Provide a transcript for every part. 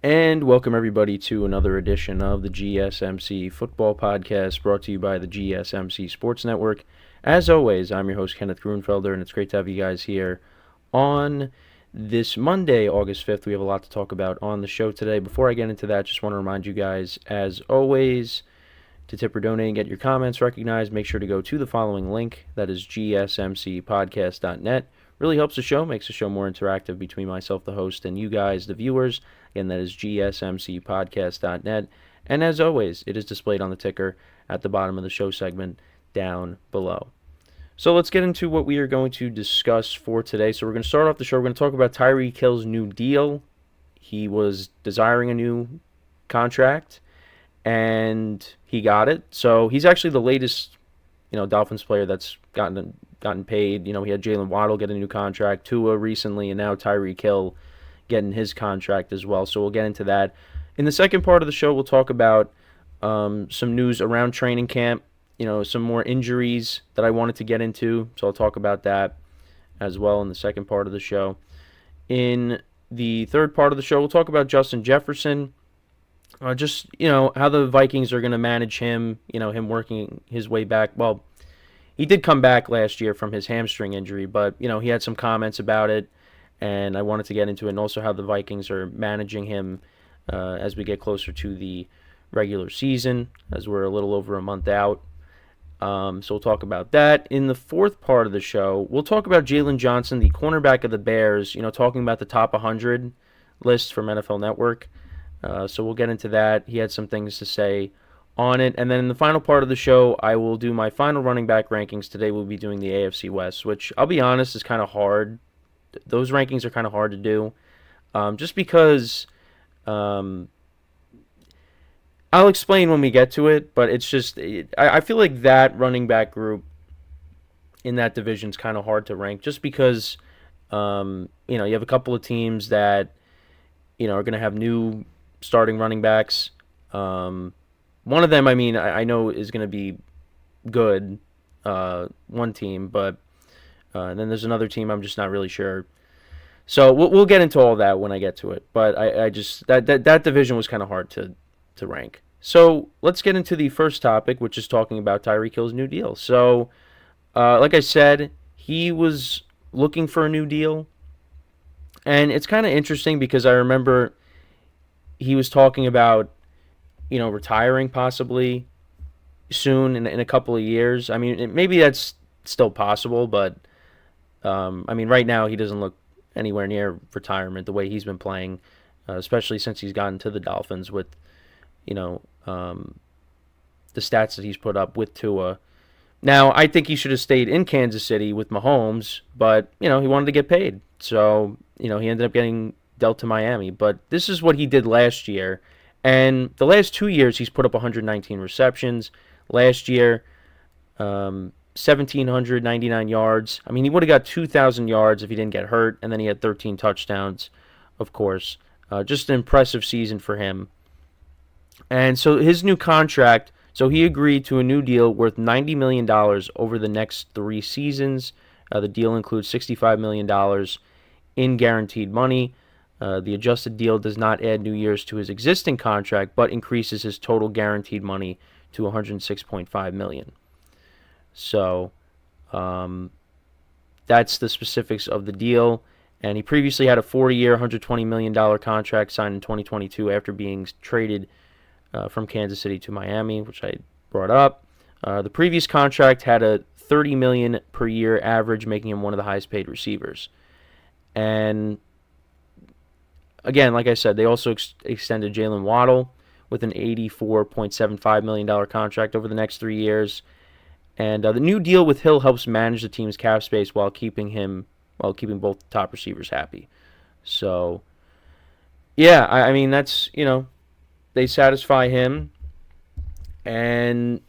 And welcome everybody to another edition of the GSMC Football Podcast, brought to you by the GSMC Sports Network. As always, I'm your host, Kenneth Grunfelder, and it's great to have you guys here on this Monday, August 5th. We have a lot to talk about on the show today. Before I get into that, just want to remind you guys, as always, to tip or donate and get your comments recognized, make sure to go to the following link. That is GSMCPodcast.net. Really helps the show, makes the show more interactive between myself, the host, and you guys, the viewers. Again, that is GSMCPodcast.net. And as always, it is displayed on the ticker at the bottom of the show segment down below. So let's get into what we are going to discuss for today. So we're going to start off the show. We're going to talk about Tyreek Hill's new deal. He was desiring a new contract, and he got it. So he's actually the latest, Dolphins player that's gotten paid. We had Jalen Waddle get a new contract, Tua recently, and now Tyreek Hill getting his contract as well. So we'll get into that. In the second part of the show, we'll talk about some news around training camp, some more injuries that I wanted to get into. So I'll talk about that as well in the second part of the show. In the third part of the show, we'll talk about Justin Jefferson. How the Vikings are going to manage him, him working his way back. Well, he did come back last year from his hamstring injury, but, he had some comments about it, and I wanted to get into it, and also how the Vikings are managing him as we get closer to the regular season, as we're a little over a month out. So we'll talk about that. In the fourth part of the show, we'll talk about Jalen Johnson, the cornerback of the Bears, talking about the top 100 list from NFL Network. So we'll get into that. He had some things to say on it. And then in the final part of the show, I will do my final running back rankings. Today we'll be doing the AFC West, which I'll be honest is kind of hard. Those rankings are kind of hard to do. Just because I'll explain when we get to it, but it's just I feel like that running back group in that division is kind of hard to rank just because you have a couple of teams that are going to have new starting running backs. One of them, I know is going to be good, one team, but then there's another team I'm just not really sure. So we'll get into all that when I get to it. But I just that division was kind of hard to rank. So let's get into the first topic, which is talking about Tyreek Hill's new deal. So like I said, he was looking for a new deal. And it's kind of interesting because I remember he was talking about, retiring possibly soon in a couple of years. Maybe that's still possible, but, right now he doesn't look anywhere near retirement the way he's been playing, especially since he's gotten to the Dolphins with, the stats that he's put up with Tua. Now, I think he should have stayed in Kansas City with Mahomes, but, he wanted to get paid. So, he ended up getting dealt to Miami. But this is what he did last year. And the last 2 years, he's put up 119 receptions. Last year, 1,799 yards. He would have got 2,000 yards if he didn't get hurt. And then he had 13 touchdowns, of course. Just an impressive season for him. And so his new contract, so he agreed to a new deal worth $90 million over the next 3 seasons. The deal includes $65 million in guaranteed money. The adjusted deal does not add new years to his existing contract, but increases his total guaranteed money to $106.5 million. So that's the specifics of the deal. And he previously had a 4-year, $120 million contract signed in 2022 after being traded from Kansas City to Miami, which I brought up. The previous contract had a $30 million per year average, making him one of the highest paid receivers. And again, like I said, they also extended Jalen Waddle with an $84.75 million contract over the next 3 years. And the new deal with Hill helps manage the team's cap space while keeping both top receivers happy. So, yeah, that's, they satisfy him. And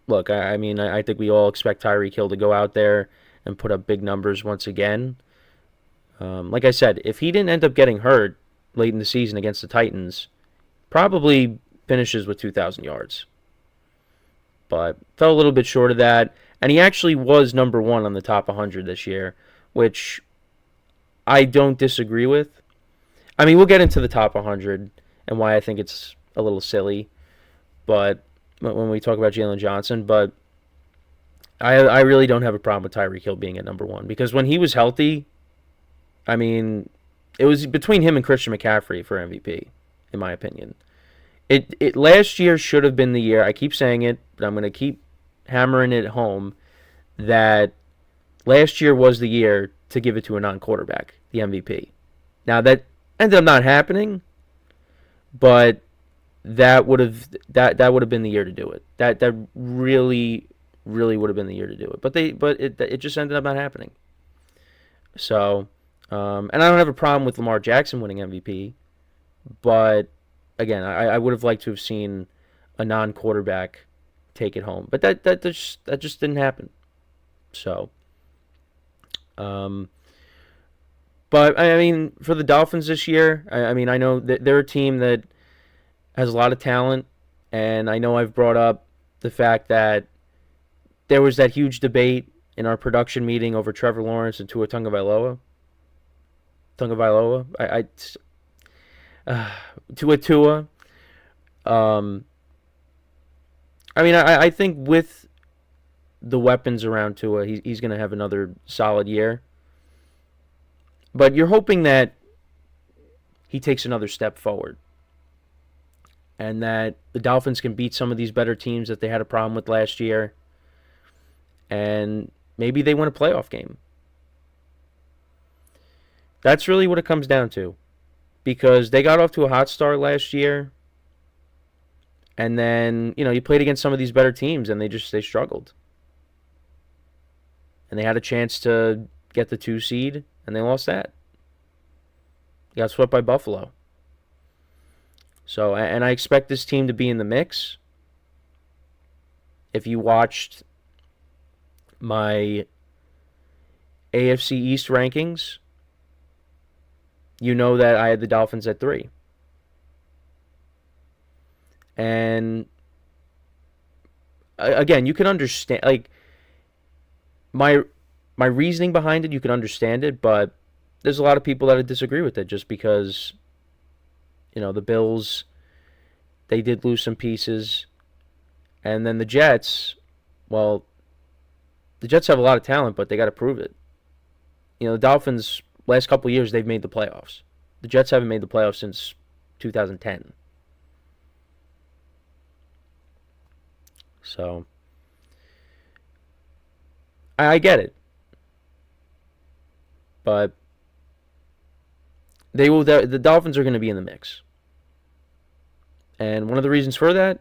look, I think we all expect Tyreek Hill to go out there and put up big numbers once again. Like I said, if he didn't end up getting hurt late in the season against the Titans, probably finishes with 2,000 yards. But fell a little bit short of that. And he actually was number 1 on the top 100 this year, which I don't disagree with. I mean, we'll get into the top 100 and why I think it's a little silly, but when we talk about Jalen Johnson, but I really don't have a problem with Tyreek Hill being at number one because when he was healthy, I mean, it was between him and Christian McCaffrey for MVP, in my opinion. It last year should have been the year. I keep saying it, but I'm going to keep hammering it home that last year was the year to give it to a non-quarterback, the MVP. Now that ended up not happening, but that would have been the year to do it. That really would have been the year to do it. But it just ended up not happening. So, and I don't have a problem with Lamar Jackson winning MVP, but again, I would have liked to have seen a non-quarterback take it home, but that just didn't happen. So, but I mean, for the Dolphins this year, I mean, I know that they're a team that has a lot of talent, and I know I've brought up the fact that there was that huge debate in our production meeting over Trevor Lawrence and Tua Tagovailoa. Tua. I mean, I think with the weapons around Tua, he's going to have another solid year. But you're hoping that he takes another step forward and that the Dolphins can beat some of these better teams that they had a problem with last year, and maybe they win a playoff game. That's really what it comes down to, because they got off to a hot start last year, and then, you played against some of these better teams, and they struggled. And they had a chance to get the 2 seed, and they lost that. They got swept by Buffalo. So, and I expect this team to be in the mix. If you watched my AFC East rankings, you know that I had the Dolphins at 3. And again, you can understand, like, my reasoning behind it, you can understand it, but there's a lot of people that disagree with it just because, the Bills, they did lose some pieces. And then the Jets, well, the Jets have a lot of talent, but they got to prove it. The Dolphins, last couple of years, they've made the playoffs. The Jets haven't made the playoffs since 2010. So, I get it. But the Dolphins are going to be in the mix. And one of the reasons for that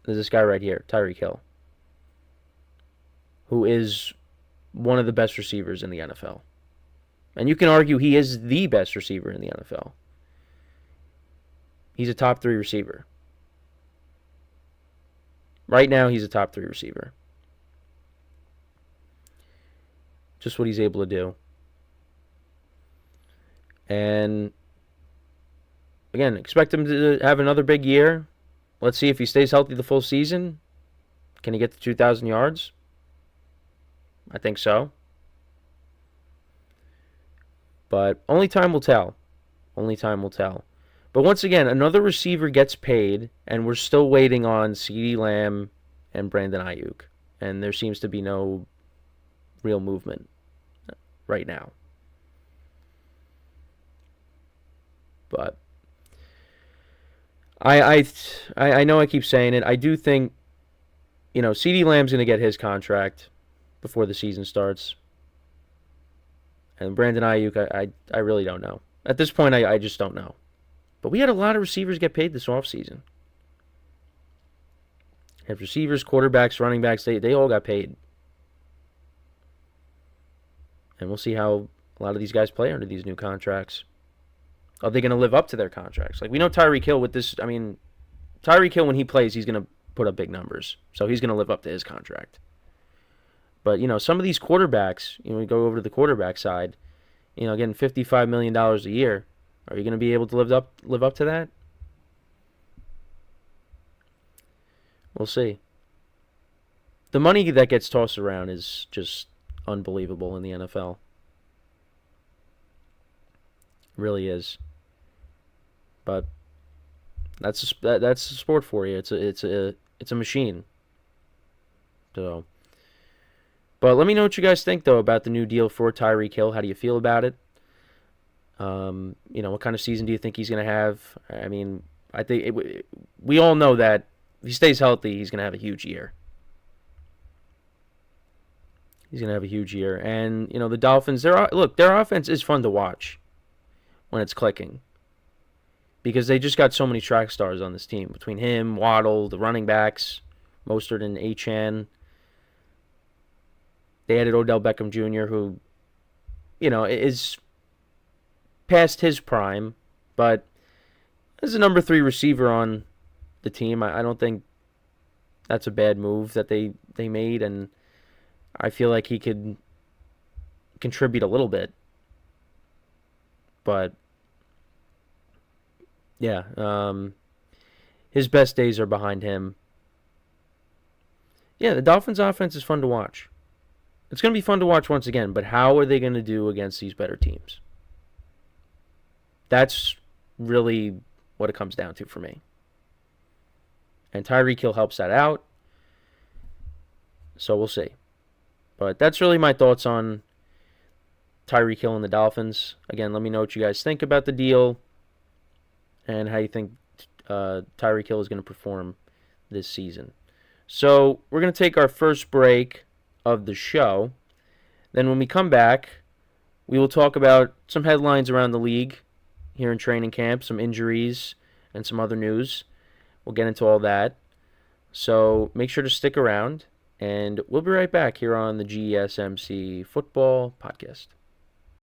is this guy right here, Tyreek Hill, who is one of the best receivers in the NFL. And you can argue he is the best receiver in the NFL. He's a top 3 receiver. Right now, he's a top 3 receiver. Just what he's able to do. And again, expect him to have another big year. Let's see if he stays healthy the full season. Can he get to 2,000 yards? I think so. But only time will tell. Only time will tell. But once again, another receiver gets paid, and we're still waiting on CeeDee Lamb and Brandon Ayuk. And there seems to be no real movement right now. But I know I keep saying it. I do think, CeeDee Lamb's going to get his contract before the season starts. And Brandon Ayuk, I really don't know. At this point, I just don't know. But we had a lot of receivers get paid this offseason. Have receivers, quarterbacks, running backs, they all got paid. And we'll see how a lot of these guys play under these new contracts. Are they going to live up to their contracts? Like, we know Tyreek Hill with this, Tyreek Hill, when he plays, he's going to put up big numbers. So he's going to live up to his contract. But, some of these quarterbacks, we go over to the quarterback side, getting $55 million a year. Are you going to be able to live up to that? We'll see. The money that gets tossed around is just unbelievable in the NFL. It really is. But that's a sport for you. It's a machine. So, but let me know what you guys think though about the new deal for Tyreek Hill. How do you feel about it? What kind of season do you think he's going to have? I mean, we all know that if he stays healthy, he's going to have a huge year. He's going to have a huge year. And, the Dolphins, their offense is fun to watch when it's clicking. Because they just got so many track stars on this team. Between him, Waddle, the running backs, Mostert and Achane. They added Odell Beckham Jr., who, is past his prime, but as a number 3 receiver on the team, I don't think that's a bad move that they made, and I feel like he could contribute a little bit. But yeah, his best days are behind him. Yeah, the Dolphins' offense is fun to watch. It's going to be fun to watch once again, but how are they going to do against these better teams? That's really what it comes down to for me. And Tyreek Hill helps that out. So we'll see. But that's really my thoughts on Tyreek Hill and the Dolphins. Again, let me know what you guys think about the deal and how you think Tyreek Hill is going to perform this season. So we're going to take our first break of the show. Then when we come back, we will talk about some headlines around the league here in training camp, some injuries, and some other news. We'll get into all that. So make sure to stick around, and we'll be right back here on the GSMC Football Podcast.